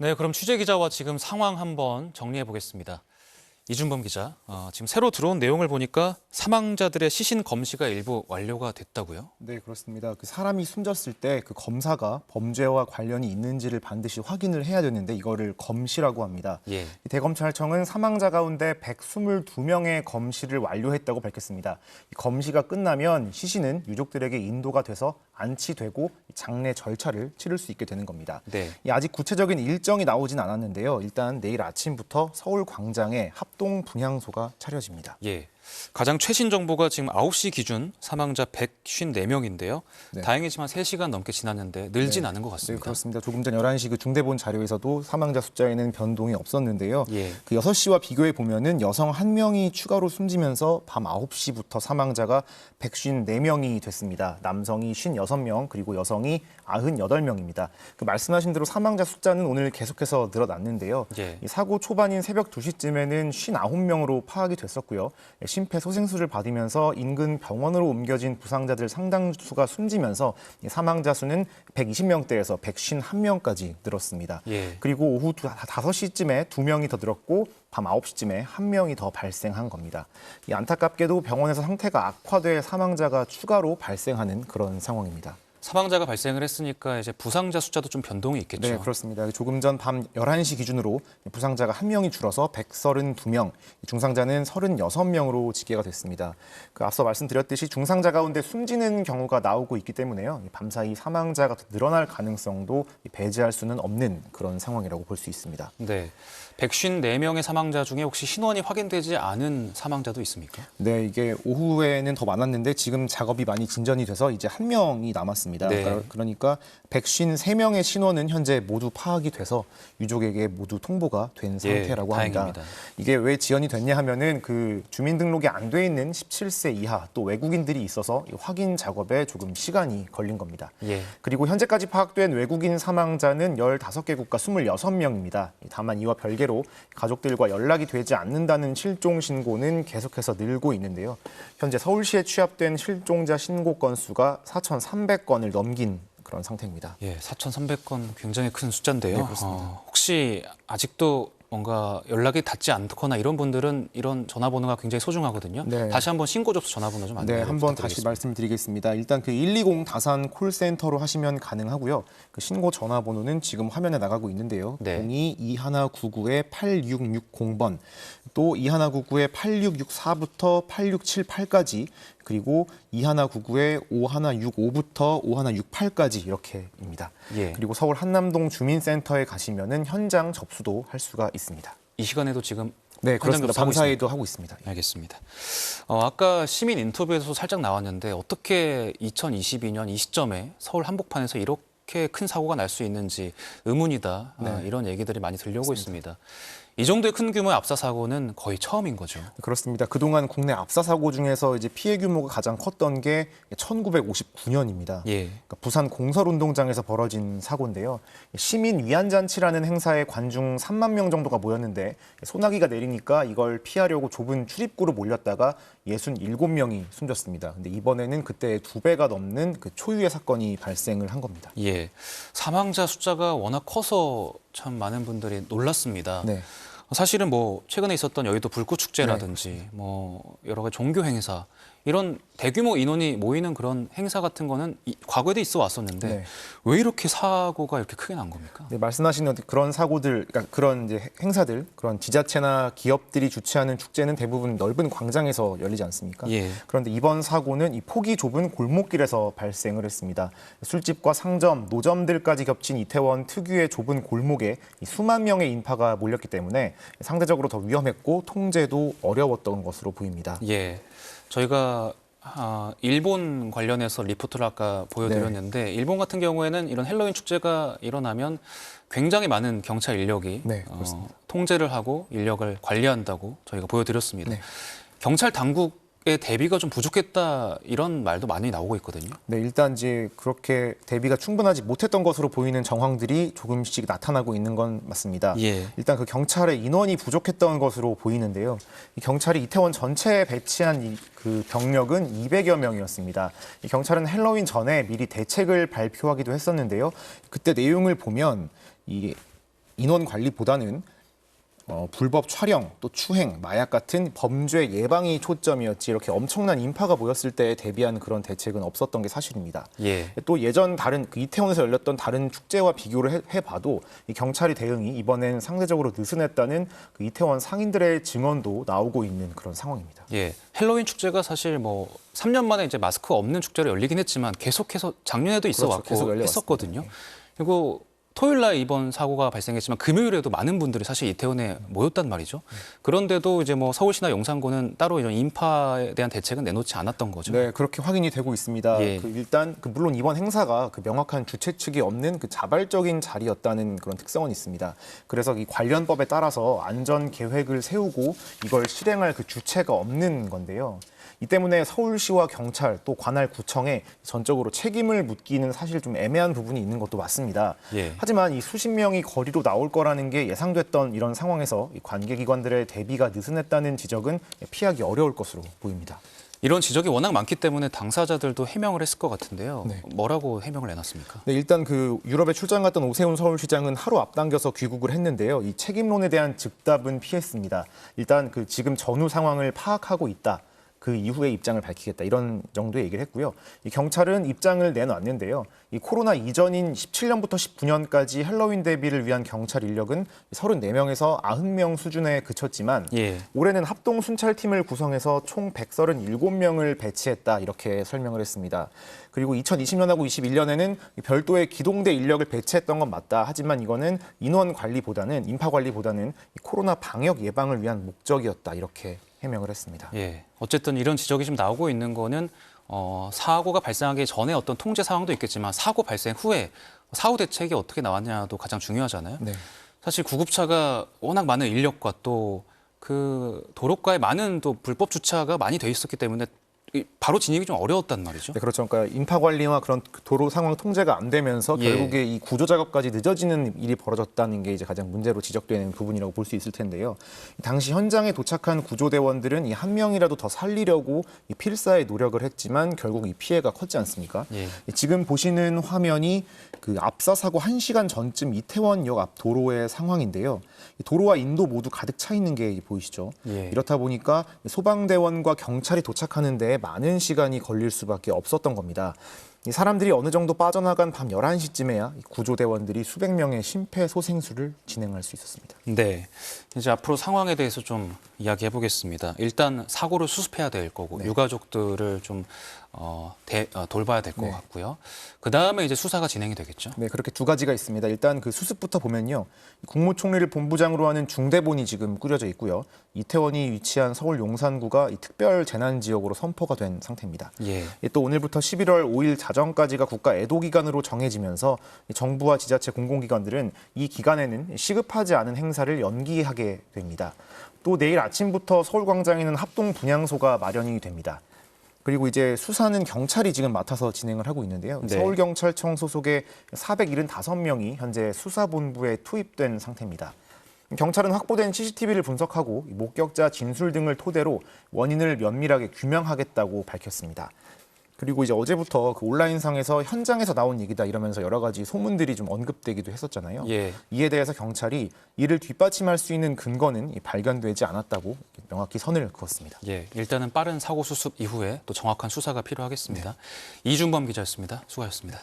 네, 그럼 취재 기자와 지금 상황 한번 정리해 보겠습니다. 이준범 기자, 지금 새로 들어온 내용을 보니까 사망자들의 시신 검시가 일부 완료가 됐다고요? 네, 그렇습니다. 그 사람이 숨졌을 때 그 검사가 범죄와 관련이 있는지를 반드시 확인을 해야 되는데 이거를 검시라고 합니다. 예. 대검찰청은 사망자 가운데 122명의 검시를 완료했다고 밝혔습니다. 이 검시가 끝나면 시신은 유족들에게 인도가 돼서 안치되고 장례 절차를 치를 수 있게 되는 겁니다. 네. 아직 구체적인 일정이 나오진 않았는데요. 일단 내일 아침부터 서울 광장에 합동 분향소가 차려집니다. 예. 가장 최신 정보가 지금 9시 기준 사망자 154명인데요. 네. 다행이지만 3시간 넘게 지났는데 늘진 않은 것 네, 같습니다. 그렇습니다. 조금 전 11시 그 중대본 자료에서도 사망자 숫자에는 변동이 없었는데요. 예. 그 6시와 비교해 보면은 여성 1명이 추가로 숨지면서 밤 9시부터 사망자가 154명이 됐습니다. 남성이 56명, 그리고 여성이 98명입니다. 그 말씀하신 대로 사망자 숫자는 오늘 계속해서 늘어났는데요. 예. 이 사고 초반인 새벽 2시쯤에는 59명으로 파악이 됐었고요. 심폐소생술을 받으면서 인근 병원으로 옮겨진 부상자들 상당수가 숨지면서 사망자 수는 120명대에서 151명까지 늘었습니다. 예. 그리고 오후 5시쯤에 2명이 더 늘었고 밤 9시쯤에 1명이 더 발생한 겁니다. 안타깝게도 병원에서 상태가 악화돼 사망자가 추가로 발생하는 그런 상황입니다. 사망자가 발생을 했으니까 이제 부상자 숫자도 좀 변동이 있겠죠. 네, 그렇습니다. 조금 전 밤 11시 기준으로 부상자가 1명이 줄어서 132명, 중상자는 36명으로 집계가 됐습니다. 앞서 말씀드렸듯이 중상자 가운데 숨지는 경우가 나오고 있기 때문에요. 밤사이 사망자가 더 늘어날 가능성도 배제할 수는 없는 그런 상황이라고 볼 수 있습니다. 네. 154명의 사망자 중에 혹시 신원이 확인되지 않은 사망자도 있습니까? 네, 이게 오후에는 더 많았는데 지금 작업이 많이 진전이 돼서 이제 1명이 남았습니다. 네. 그러니까 153명의 신원은 현재 모두 파악이 돼서 유족에게 모두 통보가 된 상태라고 합니다. 다행입니다. 이게 왜 지연이 됐냐 하면은 그 주민등록이 안 돼 있는 17세 이하 또 외국인들이 있어서 이 확인 작업에 조금 시간이 걸린 겁니다. 예. 그리고 현재까지 파악된 외국인 사망자는 15개 국가 26명입니다. 다만 이와 별개로 가족들과 연락이 되지 않는다는 실종 신고는 계속해서 늘고 있는데요. 현재 서울시에 취합된 실종자 신고 건수가 4,300건을 넘긴 그런 상태입니다. 예, 4,300건 굉장히 큰 숫자인데요. 네, 그렇습니다. 혹시 아직도 뭔가 연락이 닿지 않거나 이런 분들은 이런 전화번호가 굉장히 소중하거든요. 네. 다시 한번 신고 접수 전화번호 좀 안내 네, 한번 다시 말씀드리겠습니다. 일단 그 120 다산 콜센터로 하시면 가능하고요. 그 신고 전화번호는 지금 화면에 나가고 있는데요. 네. 02-2199-8660번, 또 2199-8664부터 8678까지, 그리고 2199-5165부터 5168까지 이렇게입니다. 예. 그리고 서울 한남동 주민센터에 가시면은 현장 접수도 할 수가 있습니다. 이 시간에도 지금 네, 현장 그렇습니다. 접수하고 밤사이도 하고 있습니다. 알겠습니다. 아까 시민 인터뷰에서 살짝 나왔는데 어떻게 2022년 이 시점에 서울 한복판에서 이렇게 큰 사고가 날 수 있는지 의문이다. 네. 이런 얘기들이 많이 들려오고 있습니다. 이 정도의 큰 규모의 압사 사고는 거의 처음인 거죠. 그렇습니다. 그동안 국내 압사 사고 중에서 이제 피해 규모가 가장 컸던 게 1959년입니다. 예. 그러니까 부산 공설운동장에서 벌어진 사고인데요. 시민 위안잔치라는 행사에 관중 3만 명 정도가 모였는데 소나기가 내리니까 이걸 피하려고 좁은 출입구로 몰렸다가 67명이 숨졌습니다. 근데 이번에는 그때 2배가 넘는 그 초유의 사건이 발생을 한 겁니다. 예. 사망자 숫자가 워낙 커서 참 많은 분들이 놀랐습니다. 네. 사실은 뭐 최근에 있었던 여의도 불꽃축제라든지 뭐 여러 가지 종교 행사 이런 대규모 인원이 모이는 그런 행사 같은 거는 과거에도 있어 왔었는데 네. 왜 이렇게 사고가 이렇게 크게 난 겁니까? 네, 말씀하신 그런 사고들, 그러니까 그런 이제 행사들, 그런 지자체나 기업들이 주최하는 축제는 대부분 넓은 광장에서 열리지 않습니까? 예. 그런데 이번 사고는 이 폭이 좁은 골목길에서 발생을 했습니다. 술집과 상점, 노점들까지 겹친 이태원 특유의 좁은 골목에 이 수만 명의 인파가 몰렸기 때문에 상대적으로 더 위험했고 통제도 어려웠던 것으로 보입니다. 예. 저희가 일본 관련해서 리포트를 아까 보여드렸는데 일본 같은 경우에는 이런 헬로윈 축제가 일어나면 굉장히 많은 경찰 인력이 네, 그렇습니다. 통제를 하고 인력을 관리한다고 저희가 보여드렸습니다. 네. 경찰 당국의 대비가 좀 부족했다 이런 말도 많이 나오고 있거든요. 네, 일단 이제 그렇게 대비가 충분하지 못했던 것으로 보이는 정황들이 조금씩 나타나고 있는 건 맞습니다. 예. 일단 그 경찰의 인원이 부족했던 것으로 보이는데요. 이 경찰이 이태원 전체에 배치한 그 병력은 200여 명이었습니다. 이 경찰은 헬로윈 전에 미리 대책을 발표하기도 했었는데요. 그때 내용을 보면 이 인원 관리보다는 불법 촬영, 또 추행, 마약 같은 범죄 예방이 초점이었지 이렇게 엄청난 인파가 모였을 때 대비한 그런 대책은 없었던 게 사실입니다. 예. 또 예전 다른 그 이태원에서 열렸던 다른 축제와 비교를 해봐도 이 경찰의 대응이 이번엔 상대적으로 느슨했다는 그 이태원 상인들의 증언도 나오고 있는 그런 상황입니다. 예. 헬로윈 축제가 사실 뭐 3년 만에 이제 마스크가 없는 축제로 열리긴 했지만 계속해서 작년에도 있어 그렇죠. 왔고 계속 열려왔습니다. 했었거든요. 그리고 토요일 날 이번 사고가 발생했지만 금요일에도 많은 분들이 사실 이태원에 모였단 말이죠. 그런데도 이제 뭐 서울시나 용산구는 따로 이런 인파에 대한 대책은 내놓지 않았던 거죠. 네, 그렇게 확인이 되고 있습니다. 예. 일단 물론 이번 행사가 그 명확한 주최 측이 없는 그 자발적인 자리였다는 그런 특성은 있습니다. 그래서 이 관련법에 따라서 안전 계획을 세우고 이걸 실행할 그 주체가 없는 건데요. 이 때문에 서울시와 경찰 또 관할 구청에 전적으로 책임을 묻기는 사실 좀 애매한 부분이 있는 것도 맞습니다. 예. 하지만 이 수십 명이 거리로 나올 거라는 게 예상됐던 이런 상황에서 이 관계기관들의 대비가 느슨했다는 지적은 피하기 어려울 것으로 보입니다. 이런 지적이 워낙 많기 때문에 당사자들도 해명을 했을 것 같은데요. 네. 뭐라고 해명을 내놨습니까? 네, 일단 그 유럽에 출장 갔던 오세훈 서울시장은 하루 앞당겨서 귀국을 했는데요. 이 책임론에 대한 즉답은 피했습니다. 일단 그 지금 전후 상황을 파악하고 있다. 그 이후에 입장을 밝히겠다 이런 정도의 얘기를 했고요. 이 경찰은 입장을 내놨는데요. 이 코로나 이전인 17년부터 19년까지 헬로윈 대비를 위한 경찰 인력은 34명에서 90명 수준에 그쳤지만 예. 올해는 합동 순찰팀을 구성해서 총 137명을 배치했다 이렇게 설명을 했습니다. 그리고 2020년하고 21년에는 별도의 기동대 인력을 배치했던 건 맞다. 하지만 이거는 인원 관리보다는 인파 관리보다는 코로나 방역 예방을 위한 목적이었다 이렇게 해명을 했습니다. 예. 어쨌든 이런 지적이 좀 나오고 있는 거는 사고가 발생하기 전에 어떤 통제 상황도 있겠지만 사고 발생 후에 사후 대책이 어떻게 나왔냐도 가장 중요하잖아요. 네. 사실 구급차가 워낙 많은 인력과 또 그 도로가에 많은 또 불법 주차가 많이 돼 있었기 때문에 바로 진입이 좀 어려웠단 말이죠. 네, 그렇죠. 그러니까 인파 관리와 그런 도로 상황 통제가 안 되면서 예. 결국에 이 구조 작업까지 늦어지는 일이 벌어졌다는 게 이제 가장 문제로 지적되는 부분이라고 볼 수 있을 텐데요. 당시 현장에 도착한 구조대원들은 이 한 명이라도 더 살리려고 이 필사의 노력을 했지만 결국 이 피해가 컸지 않습니까? 예. 지금 보시는 화면이 그 압사 사고 1시간 전쯤 이태원역 앞 도로의 상황인데요. 이 도로와 인도 모두 가득 차 있는 게 보이시죠? 예. 이렇다 보니까 소방대원과 경찰이 도착하는 데 많은 시간이 걸릴 수밖에 없었던 겁니다. 이 사람들이 어느 정도 빠져나간 밤 11시쯤에야 구조대원들이 수백 명의 심폐소생술을 진행할 수 있었습니다. 네. 이제 앞으로 상황에 대해서 좀 이야기해 보겠습니다. 일단 사고를 수습해야 될 거고 네. 유가족들을 좀 돌봐야 될 것 네. 같고요. 그다음에 이제 수사가 진행이 되겠죠. 네, 그렇게 두 가지가 있습니다. 일단 그 수습부터 보면요. 국무총리를 본부장으로 하는 중대본이 지금 꾸려져 있고요. 이태원이 위치한 서울 용산구가 이 특별 재난 지역으로 선포가 된 상태입니다. 예. 또 오늘부터 11월 5일 자정까지가 국가 애도 기간으로 정해지면서 정부와 지자체 공공기관들은 이 기간에는 시급하지 않은 행사를 연기하게 됩니다. 또 내일 아침부터 서울광장에는 합동 분향소가 마련이 됩니다. 그리고 이제 수사는 경찰이 지금 맡아서 진행을 하고 있는데요. 네. 서울경찰청 소속의 475명이 현재 수사본부에 투입된 상태입니다. 경찰은 확보된 CCTV를 분석하고 목격자 진술 등을 토대로 원인을 면밀하게 규명하겠다고 밝혔습니다. 그리고 이제 어제부터 그 온라인상에서 현장에서 나온 얘기다 이러면서 여러 가지 소문들이 좀 언급되기도 했었잖아요. 예. 이에 대해서 경찰이 이를 뒷받침할 수 있는 근거는 발견되지 않았다고 명확히 선을 그었습니다. 예. 일단은 빠른 사고 수습 이후에 또 정확한 수사가 필요하겠습니다. 이준범 기자였습니다. 수고하셨습니다.